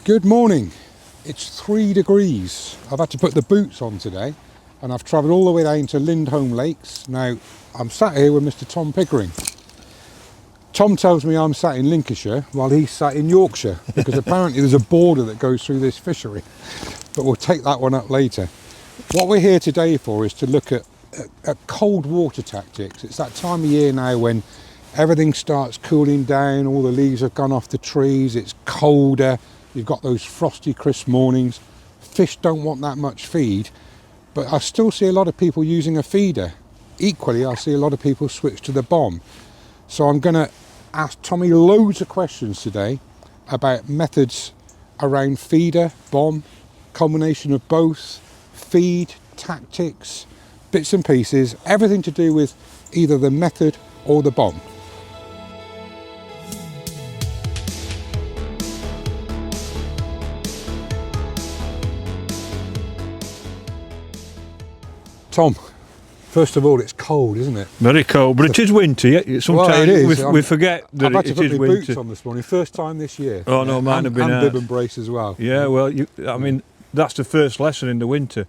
Good morning. It's 3 degrees. I've had to put the boots on today and I've travelled all the way down to Lindholm Lakes. Now I'm sat here with Mr. Tom Pickering. Tom tells me I'm sat in Lincolnshire while he's sat in Yorkshire because apparently there's a border that goes through this fishery, but we'll take that one up later. What we're here today for is to look at cold water tactics. It's that time of year now when everything starts cooling down, all the leaves have gone off the trees, it's colder. You've got those frosty, crisp mornings. Fish don't want that much feed, but I still see a lot of people using a feeder. Equally, I see a lot of people switch to the bomb. So I'm going to ask Tommy loads of questions today about methods around feeder, bomb, combination of both, feed, tactics, bits and pieces, everything to do with either the method or the bomb. Tom, first of all, it's cold, isn't it? Very cold, but it is winter. Sometimes well, it is. we forget that I've had to it put is my winter. boots on this morning, first time this year. Oh no, mine have been and out. bib and brace as well. Yeah, well, I mean, that's the first lesson in the winter.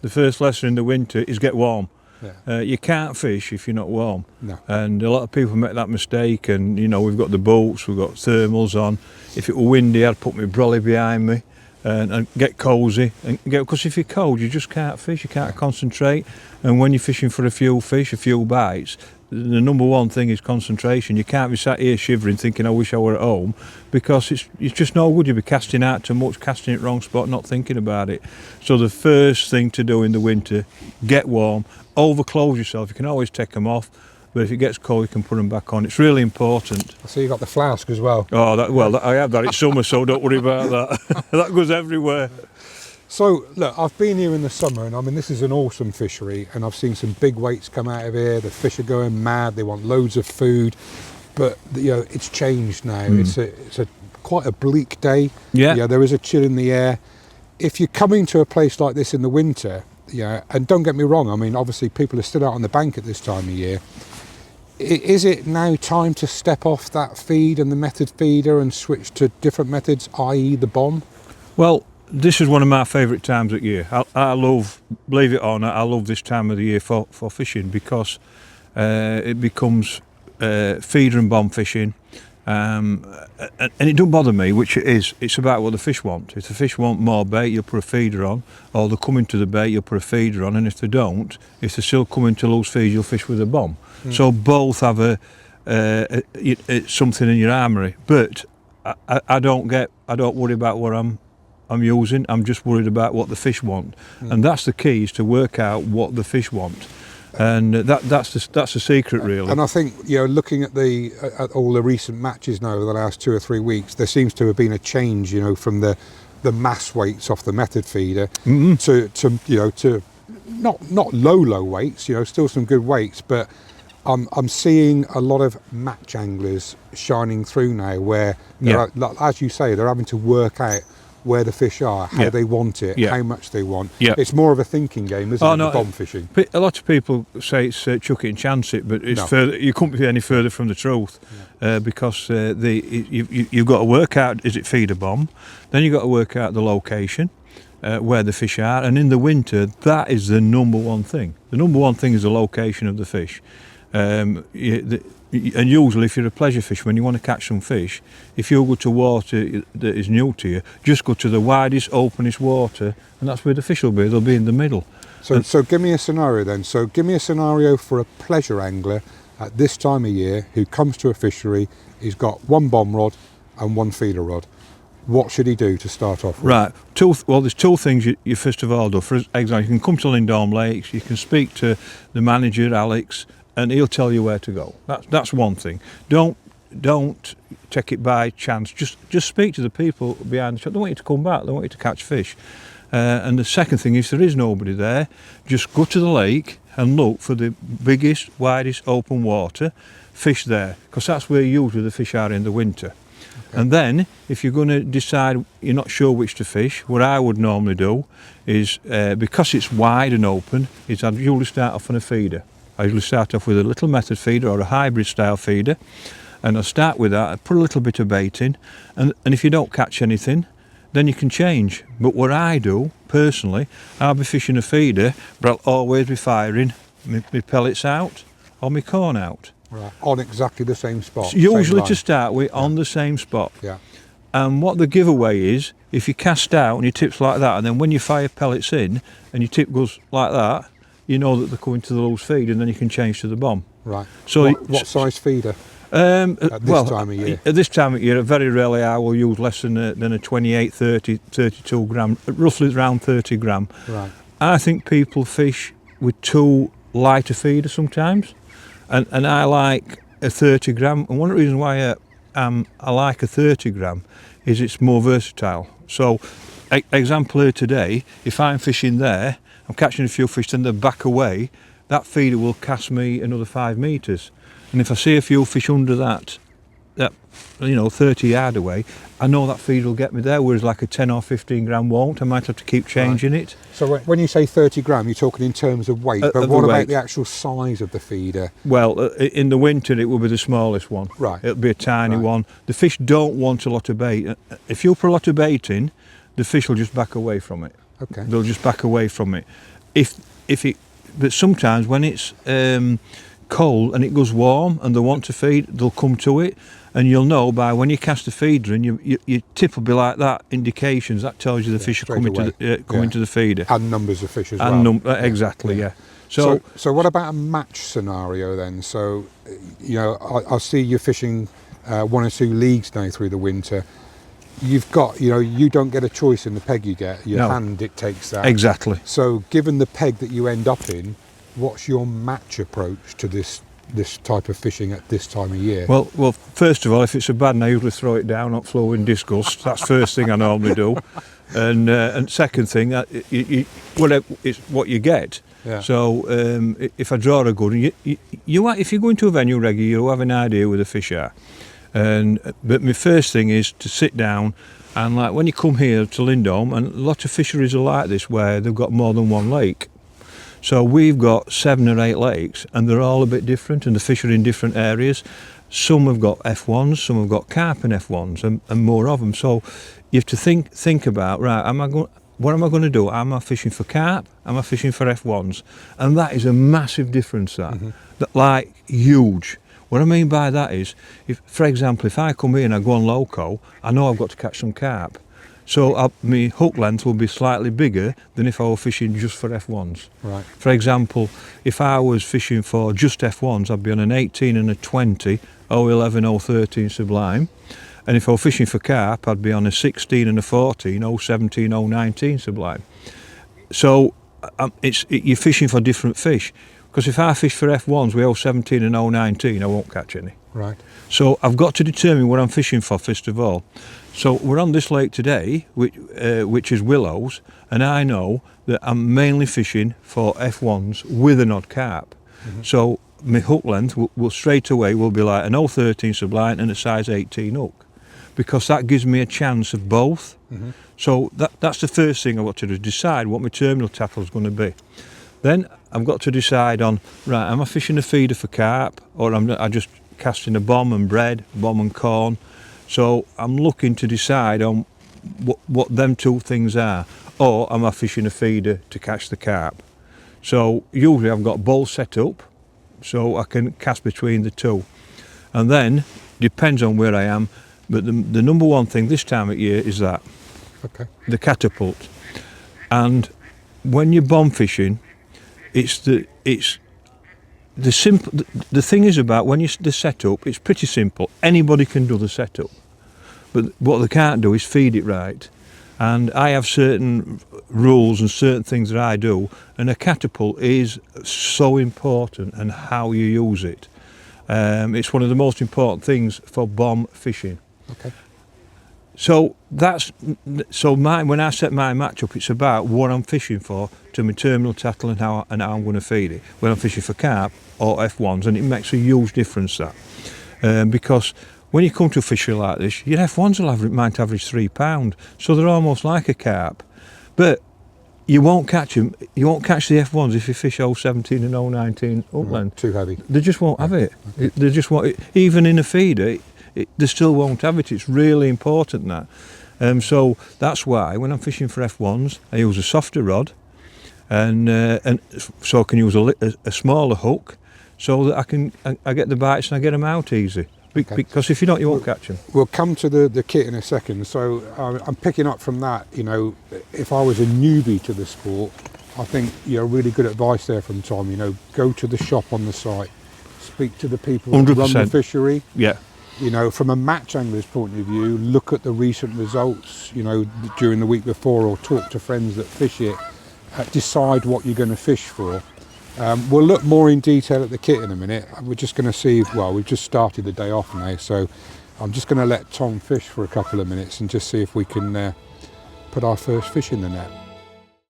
The first lesson in the winter is get warm. Yeah. You can't fish if you're not warm. No. And a lot of people make that mistake. And you know, we've got the boats, we've got thermals on. If it were windy, I'd put my brolly behind me and get cosy. Because if you're cold, you just can't fish. You can't concentrate. And when you're fishing for a few fish, a few bites, the number one thing is concentration. You can't be sat here shivering thinking I wish I were at home, because it's just no good. You'll be casting out too much, casting it wrong spot, not thinking about it. So the first thing to do in the winter, get warm, overclose yourself. You can always take them off, but if it gets cold you can put them back on. It's really important. I see you got the flask as well. Oh, I have that. It's summer, so don't worry about that. That goes everywhere. So look, I've been here in the summer, and I mean this is an awesome fishery, and I've seen some big weights come out of here. The fish are going mad. They want loads of food, but you know it's changed now. It's a quite a bleak day. Yeah. There is a chill in the air. If you're coming to a place like this in the winter, and don't get me wrong, I mean obviously people are still out on the bank at this time of year. Is it now time to step off that feed and the method feeder and switch to different methods, i.e. the bomb? Well, this is one of my favourite times of year. I love, believe it or not, I love this time of the year for fishing, because it becomes feeder and bomb fishing. And it don't bother me which it is. It's about what the fish want. If the fish want more bait, you'll put a feeder on, or they're coming to the bait, you'll put a feeder on, and if they don't, if they're still coming to loose feed, you'll fish with a bomb. So both have something in your armoury. But I don't worry about what I'm using. I'm just worried about what the fish want, and that's the key, is to work out what the fish want. And that's the secret, really. And I think looking at all the recent matches now over the last 2 or 3 weeks, there seems to have been a change, from the mass weights off the method feeder to not low weights, still some good weights, but I'm seeing a lot of match anglers shining through now, where as you say, they're having to work out where the fish are, how they want it, how much they want. It's more of a thinking game, isn't it, the bomb fishing? A lot of people say it's chuck it and chance it, but it's further. You couldn't be any further from the truth, because you've got to work out, is it feed or bomb? Then you've got to work out the location, where the fish are, and in the winter, that is the number one thing. The number one thing is the location of the fish. And usually if you're a pleasure fisherman, you want to catch some fish, if you go to water that is new to you, just go to the widest, openest water, and that's where the fish will be. They'll be in the middle. So give me a scenario then. So give me a scenario for a pleasure angler at this time of year who comes to a fishery. He's got one bomb rod and one feeder rod. What should he do to start off with? Right. There's two things you first of all do. For example, you can come to Lindholm Lakes, you can speak to the manager, Alex, and he'll tell you where to go. That's one thing. Don't take it by chance. Just speak to the people behind the shop. They want you to come back. They want you to catch fish. And the second thing, if there is nobody there, just go to the lake and look for the biggest, widest open water. Fish there, because that's where usually the fish are in the winter. Okay. And then, if you're going to decide you're not sure which to fish, what I would normally do is, because it's wide and open, is I'd usually start off on a feeder. I usually start off with a little method feeder or a hybrid style feeder, and I'll start with that, I put a little bit of bait in, and if you don't catch anything, then you can change. But what I do personally, I'll be fishing a feeder, but I'll always be firing my pellets out or my corn out. Right. On exactly the same spot. Usually same to line. start with, on the same spot. Yeah. And what the giveaway is, if you cast out and your tip's like that, and then when you fire pellets in and your tip goes like that, you know that they're coming to the loose feed, and then you can change to the bomb. Right. So what size feeder? At this time of year? At this time of year, very rarely I will use less than a 28, 30, 32 gram, roughly around 30 gram. Right. I think people fish with too light a feeder sometimes, and I like a 30 gram. And one of the reasons why I like a 30 gram is it's more versatile. So, example here today, if I'm fishing there, I'm catching a few fish, then they back away, that feeder will cast me another 5 metres. And if I see a few fish under that 30 yard away, I know that feeder will get me there, whereas like a 10 or 15 gram won't. I might have to keep changing it. So when you say 30 gram, you're talking in terms of weight, but what about the actual size of the feeder? Well, in the winter it will be the smallest one. Right. It'll be a tiny one. The fish don't want a lot of bait. If you put a lot of bait in, the fish will just back away from it. Okay. They'll just back away from it. But sometimes when it's cold and it goes warm and they want to feed, they'll come to it, and you'll know by when you cast the feeder in, your tip will be like that, indications that tells you the fish are coming to the feeder. And numbers of fish as well. Exactly, yeah. So what about a match scenario then? So, I see you fishing 1 or 2 leagues now through the winter. You've got, you don't get a choice in the peg you get. Your hand dictates that. Exactly. So given the peg that you end up in, what's your match approach to this type of fishing at this time of year? Well, first of all, if it's a bad one, I usually throw it down, not flow in disgust. That's first thing I normally do. And second thing, it's what you get. Yeah. So if I draw a good one, if you go into a venue regular, you have an idea where the fish are. But my first thing is to sit down, and like when you come here to Lindholm, and a lot of fisheries are like this where they've got more than one lake. So we've got 7 or 8 lakes, and they're all a bit different, and the fish are in different areas. Some have got F1s, some have got carp and F1s, and more of them. So you have to think about, right, what am I going to do? Am I fishing for carp? Am I fishing for F1s? And that is a massive difference, like huge. What I mean by that is, for example, if I come here and I go on loco, I know I've got to catch some carp. So my hook length will be slightly bigger than if I were fishing just for F1s. Right. For example, if I was fishing for just F1s, I'd be on an 18 and a 20, 011, 013 Sublime. And if I were fishing for carp, I'd be on a 16 and a 14, 017, 019 Sublime. So you're fishing for different fish. Because if I fish for F1s with 017 and 019, I won't catch any. Right. So I've got to determine what I'm fishing for first of all. So we're on this lake today, which is Willows, and I know that I'm mainly fishing for F1s with an odd carp. So my hook length will straight away be like an 013 Sublime and a size 18 hook, because that gives me a chance of both. So that's the first thing I've got to do, decide what my terminal tackle is going to be. Then I've got to decide on, right, am I fishing a feeder for carp, or am I just casting a bomb and bread, bomb and corn? So I'm looking to decide on what them two things are, or am I fishing a feeder to catch the carp? So usually I've got bowls set up, so I can cast between the two. And then, depends on where I am, but the number one thing this time of year is that, the catapult. And when you're bomb fishing, the thing is about when the setup, it's pretty simple. Anybody can do the setup, but what they can't do is feed it right. And I have certain rules and certain things that I do, and a catapult is so important, and how you use it. It's one of the most important things for bomb fishing. Okay. So when I set my match up, it's about what I'm fishing for to my terminal tackle and how I'm going to feed it. When I'm fishing for carp or F1s, and it makes a huge difference because when you come to a fishery like this, your F1s might average £3, so they're almost like a carp. But you won't catch them. You won't catch the F1s if you fish 017 and 019 upland. Too heavy. They just won't have it. They just won't. Even in a feeder, they still won't have it. It's really important that. So that's why when I'm fishing for F1s, I use a softer rod, and so I can use a smaller hook, so that I get the bites and I get them out easy. Okay. Because if you don't, you won't catch them. We'll come to the kit in a second. So I'm picking up from that, you know, if I was a newbie to the sport, I think, you know, really good advice there from Tom. You know, go to the shop on the site, speak to the people that run the 100%. fishery. Yeah. You know, from a match angler's point of view, look at the recent results, you know, during the week before, or talk to friends that fish it, decide what you're going to fish for. We'll look more in detail at the kit in a minute. We're just going to see, well, we've just started the day off now, so I'm just going to let Tom fish for a couple of minutes and just see if we can put our first fish in the net.